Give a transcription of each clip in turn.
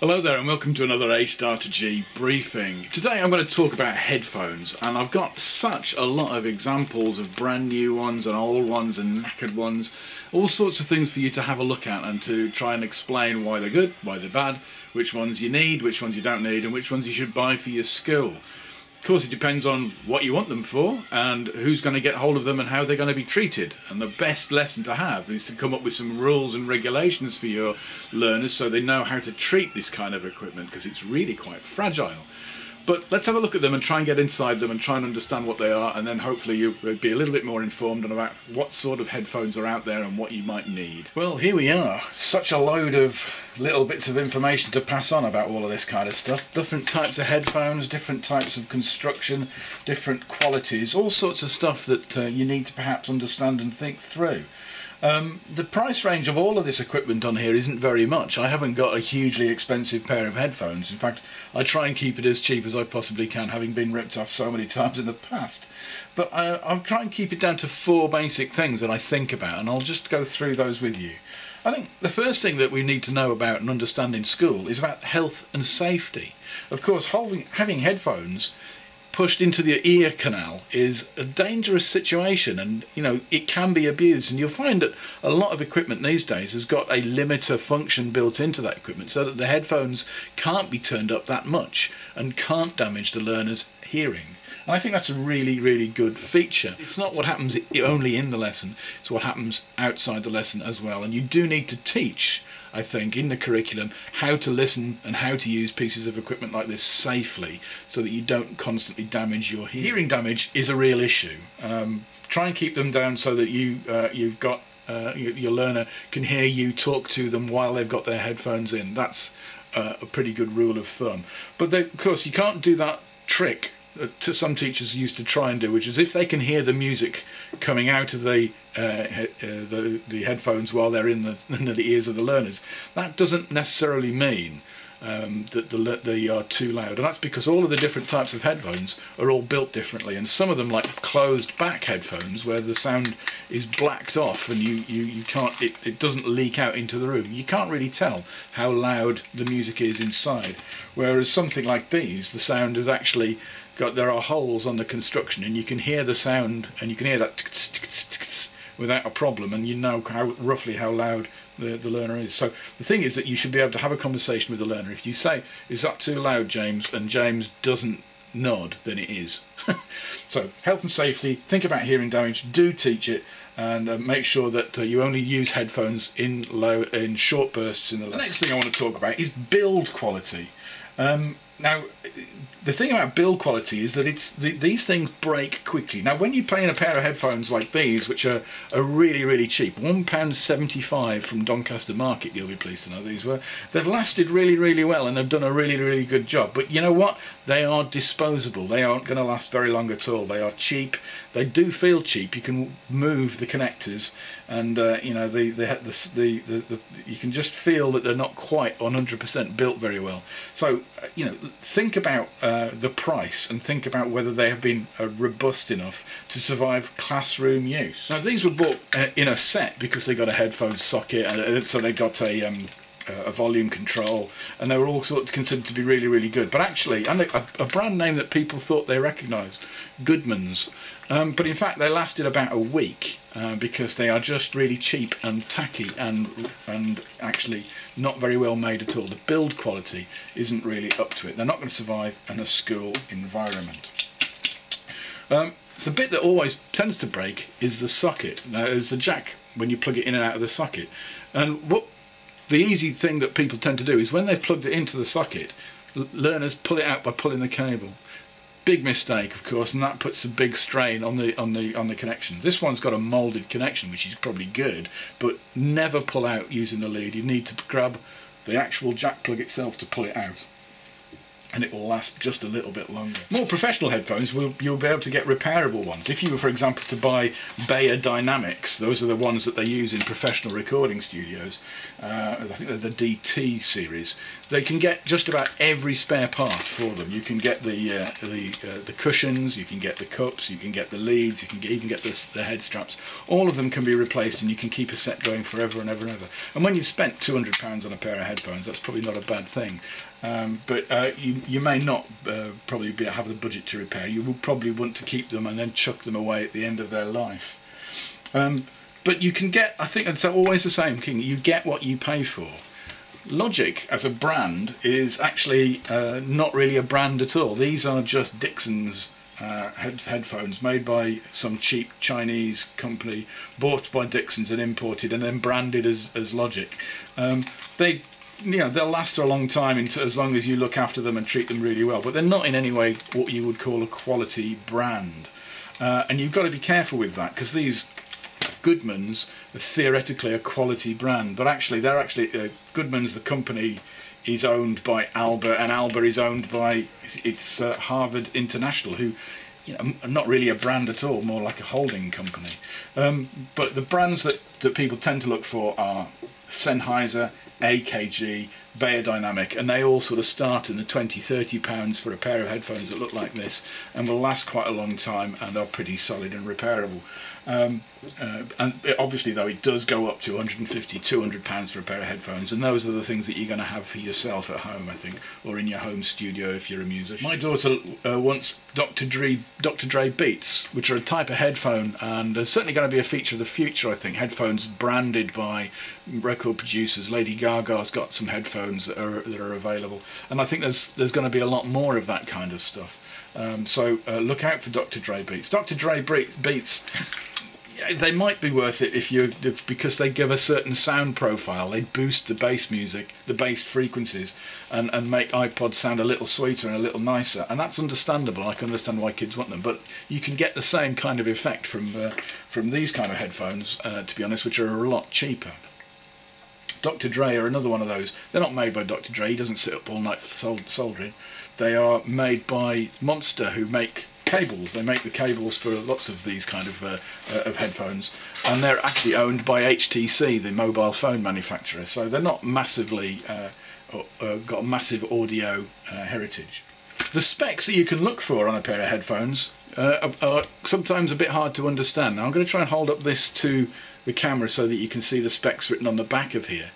Hello there and welcome to another A Star to G briefing. Today I'm going to talk about headphones, and I've got such a lot of examples of brand new ones and old ones and knackered ones, all sorts of things for you to have a look at and to try and explain why they're good, why they're bad, which ones you need, which ones you don't need, and which ones you should buy for your school. Of course, it depends on what you want them for and who's going to get hold of them and how they're going to be treated. And the best lesson to have is to come up with some rules and regulations for your learners so they know how to treat this kind of equipment, because it's really quite fragile. But let's have a look at them and try and get inside them and try and understand what they are, and then hopefully you'll be a little bit more informed about what sort of headphones are out there and what you might need. Well, here we are. Such a load of little bits of information to pass on about all of this kind of stuff. Different types of headphones, different types of construction, different qualities, all sorts of stuff that you need to perhaps understand and think through. The price range of all of this equipment on here isn't very much. I haven't got a hugely expensive pair of headphones. In fact, I try and keep it as cheap as I possibly can, having been ripped off so many times in the past. But I'll try and keep it down to 4 basic things that I think about, and I'll just go through those with you. I think the first thing that we need to know about and understand in school is about health and safety. Of course, having headphones pushed into the ear canal is a dangerous situation, and it can be abused, and you'll find that a lot of equipment these days has got a limiter function built into that equipment so that the headphones can't be turned up that much and can't damage the learner's hearing. And I think that's a really good feature. It's not what happens only in the lesson, it's what happens outside the lesson as well, and you do need to teach, I think, in the curriculum how to listen and how to use pieces of equipment like this safely so that you don't constantly damage your hearing. Hearing damage is a real issue. Try and keep them down so that you've got your learner can hear you talk to them while they've got their headphones in. That's a pretty good rule of thumb. But of course you can't do that trick that some teachers used to try and do, which is if they can hear the music coming out of the headphones while they're in the ears of the learners, that doesn't necessarily mean that they are too loud, and that's because all of the different types of headphones are all built differently, and some of them, like closed back headphones where the sound is blacked off and you can't, it doesn't leak out into the room, you can't really tell how loud the music is inside, whereas something like these, the sound is actually there are holes on the construction, and you can hear the sound, and you can hear that without a problem, and you know roughly how loud the learner is. So the thing is that you should be able to have a conversation with the learner. If you say, "Is that too loud, James?" and James doesn't nod, then it is. So health and safety, think about hearing damage, do teach it, and make sure that you only use headphones in short bursts in the lesson. The next thing I want to talk about is build quality. Now, the thing about build quality is that these things break quickly. Now, when you play in a pair of headphones like these, which are really cheap, £1.75 from Doncaster Market, you'll be pleased to know these were, they've lasted really well and have done a really good job. But you know what? They are disposable. They aren't going to last very long at all. They are cheap. They do feel cheap. You can move the connectors, and you can just feel that they're not quite 100% built very well. So think about the price and think about whether they have been robust enough to survive classroom use. Now, these were bought in a set because they got a headphone socket, so they got a volume control, and they were all sort of considered to be really good. But actually, and a brand name that people thought they recognised, Goodman's. But in fact, they lasted about a week because they are just really cheap and tacky and actually not very well made at all. The build quality isn't really up to it. They're not going to survive in a school environment. The bit that always tends to break is the socket. Now, is the jack when you plug it in and out of the socket. And the easy thing that people tend to do is when they've plugged it into the socket, learners pull it out by pulling the cable. Big mistake, of course, and that puts a big strain on the connections. This one's got a moulded connection, which is probably good, but never pull out using the lead. You need to grab the actual jack plug itself to pull it out. and it will last just a little bit longer. More professional headphones, you'll be able to get repairable ones. If you were, for example, to buy BeyerDynamics, those are the ones that they use in professional recording studios. I think they're the DT series. They can get just about every spare part for them. You can get the cushions, you can get the cups, you can get the leads, you can even get the head straps. All of them can be replaced, and you can keep a set going forever and ever and ever. And when you've spent £200 on a pair of headphones, that's probably not a bad thing. But you may not probably have the budget to repair. You will probably want to keep them and then chuck them away at the end of their life. But you can get, I think it's always the same thing, you get what you pay for. Logic as a brand is actually not really a brand at all. These are just Dixon's headphones made by some cheap Chinese company, bought by Dixon's and imported and then branded as Logic. They'll last a long time as long as you look after them and treat them really well, but they're not in any way what you would call a quality brand. And you've got to be careful with that, because these Goodman's are theoretically a quality brand, but actually Goodman's, the company, is owned by Alba, and Alba is owned by Harvard International, who are not really a brand at all, more like a holding company. But the brands that people tend to look for are Sennheiser, AKG, BeyerDynamic, and they all sort of start in the £20–30 for a pair of headphones that look like this and will last quite a long time and are pretty solid and repairable. And obviously, though, it does go up to £150–200 for a pair of headphones, and those are the things that you're going to have for yourself at home, I think, or in your home studio if you're a musician. My daughter wants Dr. Dre Beats, which are a type of headphone, and there's certainly going to be a feature of the future, I think. Headphones branded by record producers. Lady Gaga's got some headphones that are available, and I think there's going to be a lot more of that kind of stuff. So look out for Dr. Dre Beats. Dr. Dre Beats, they might be worth it because they give a certain sound profile. They boost the bass music, the bass frequencies, and make iPod sound a little sweeter and a little nicer. And that's understandable. I can understand why kids want them. But you can get the same kind of effect from these kind of headphones, to be honest, which are a lot cheaper. Dr. Dre are another one of those. They're not made by Dr. Dre. He doesn't sit up all night soldering. They are made by Monster, who make cables. They make the cables for lots of these kind of headphones, and they're actually owned by HTC, the mobile phone manufacturer. So they're not massively got a massive audio heritage. The specs that you can look for on a pair of headphones are sometimes a bit hard to understand. Now I'm going to try and hold up this to the camera so that you can see the specs written on the back of here.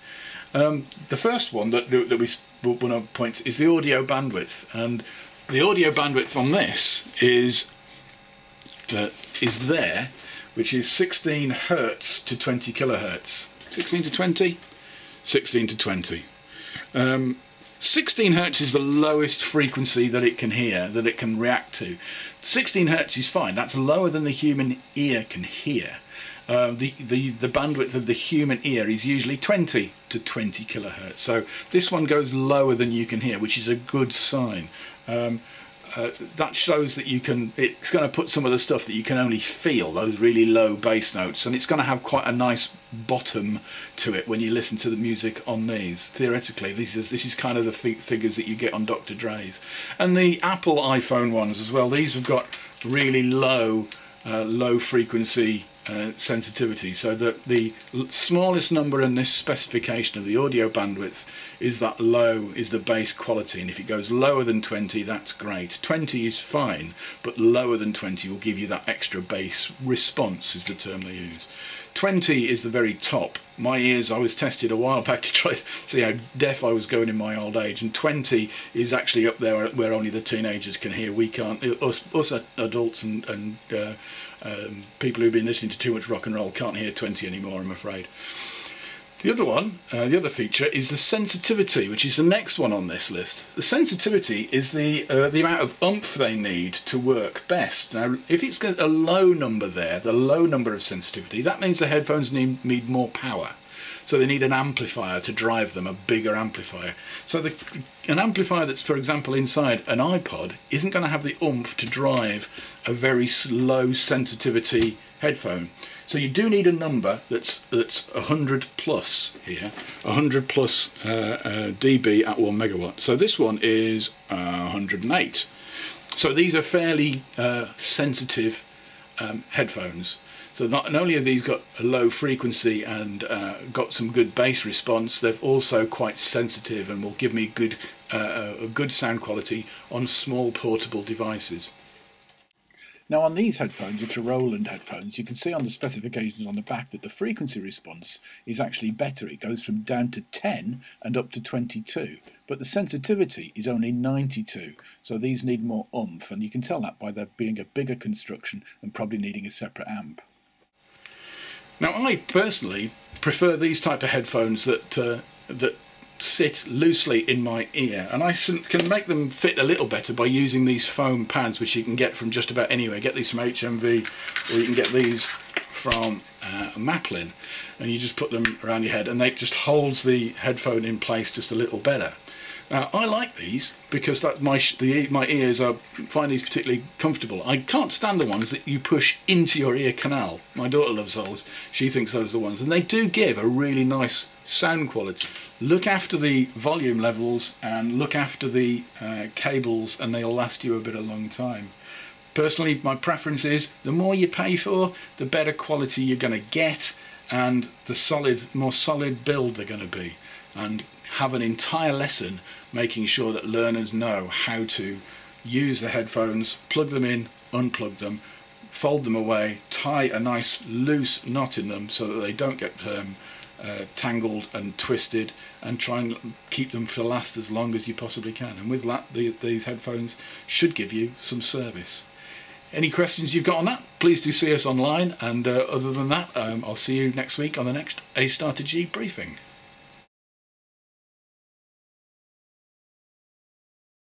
The first one that we want to point is the audio bandwidth, and the audio bandwidth on this is there, which is 16 hertz to 20 kilohertz. 16 to 20? 16 to 20. 16 hertz is the lowest frequency that it can hear, that it can react to. 16 hertz is fine. That's lower than the human ear can hear. The bandwidth of the human ear is usually 20 to 20 kilohertz. So this one goes lower than you can hear, which is a good sign. That shows that it's going to put some of the stuff that you can only feel, those really low bass notes, and it's going to have quite a nice bottom to it when you listen to the music on these. Theoretically, this is kind of the figures that you get on Dr. Dre's. And the Apple iPhone ones as well, these have got really low frequency sensitivity, so that the smallest number in this specification of the audio bandwidth is the bass quality, and if it goes lower than 20, that's great. 20 is fine, but lower than 20 will give you that extra bass response, is the term they use. 20 is the very top. My ears, I was tested a while back to try to see how deaf I was going in my old age, and 20 is actually up there where only the teenagers can hear. We can't, us adults and people who've been listening to too much rock and roll can't hear 20 anymore, I'm afraid. The other one, the other feature, is the sensitivity, which is the next one on this list. The sensitivity is the amount of oomph they need to work best. Now, if it's got a low number there, the low number of sensitivity, that means the headphones need more power. So they need an amplifier to drive them, a bigger amplifier. So an amplifier that's, for example, inside an iPod isn't going to have the oomph to drive a very low sensitivity headphone. So you do need a number that's 100 plus here, 100 plus dB at 1 megawatt. So this one is 108. So these are fairly sensitive headphones. So not only have these got a low frequency and got some good bass response, they're also quite sensitive and will give me a good sound quality on small portable devices. Now on these headphones, which are Roland headphones, you can see on the specifications on the back that the frequency response is actually better. It goes from down to 10 and up to 22, but the sensitivity is only 92, so these need more oomph, and you can tell that by there being a bigger construction and probably needing a separate amp. Now I personally prefer these type of headphones that sit loosely in my ear, and I can make them fit a little better by using these foam pads, which you can get from just about anywhere. Get these from HMV, or you can get these from Maplin, and you just put them around your head and they just holds the headphone in place just a little better. Now I like these because my ears find these particularly comfortable. I can't stand the ones that you push into your ear canal. My daughter loves those. She thinks those are the ones, and they do give a really nice sound quality. Look after the volume levels and look after the cables, and they'll last you a bit of a long time. Personally, my preference is the more you pay for, the better quality you're going to get, and the more solid build they're going to be. And have an entire lesson making sure that learners know how to use the headphones, plug them in, unplug them, fold them away, tie a nice loose knot in them so that they don't get tangled and twisted, and try and keep them to last as long as you possibly can. And with that, these headphones should give you some service. Any questions you've got on that, please do see us online, and other than that, I'll see you next week on the next A-Star to G briefing.